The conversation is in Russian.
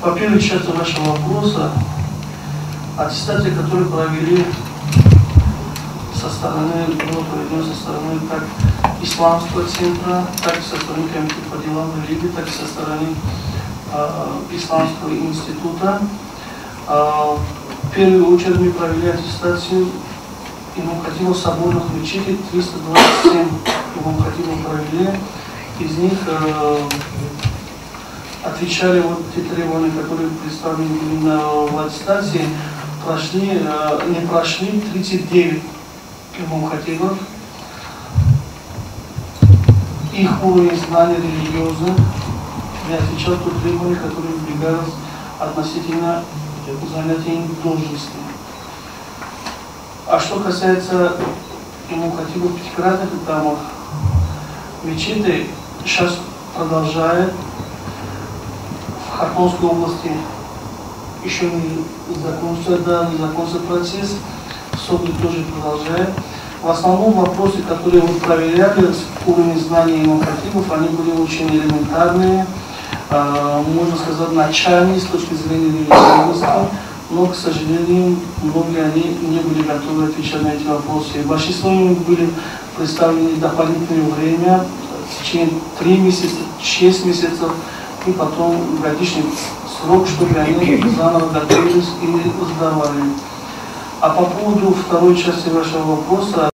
По первой части вашего вопроса, аттестация, которую провели со стороны, было проведено со стороны как Исламского центра, так и со стороны комитета по делам религии, так и со стороны Исламского института. В первую очередь мы провели аттестацию имам-хатибов соборных мечетей, 327 имам-хатибов провели. Из них отвечали вот те требования, которые представлены были в аттестации, не прошли 39 имам-хатибов. Их уровень знаний религиозных не отвечал тем требованиям, которые выдвигались относительно занятия им должности. А что касается имам-хатибов пятикратных этапов, мечети сейчас продолжает в Хартонской области, еще не закончился процесс, в Согли тоже продолжает. В основном вопросы, которые мы проверяли, уровень знаний имам-хатибов, они были очень элементарные, можно сказать, начальные с точки зрения религиозности, но, к сожалению, многие они не были готовы отвечать на эти вопросы. Большинство из них были представлены дополнительное время, в течение 3 месяца, 6 месяцев, и потом годичный срок, чтобы они заново готовились и сдавали. А по поводу второй части вашего вопроса,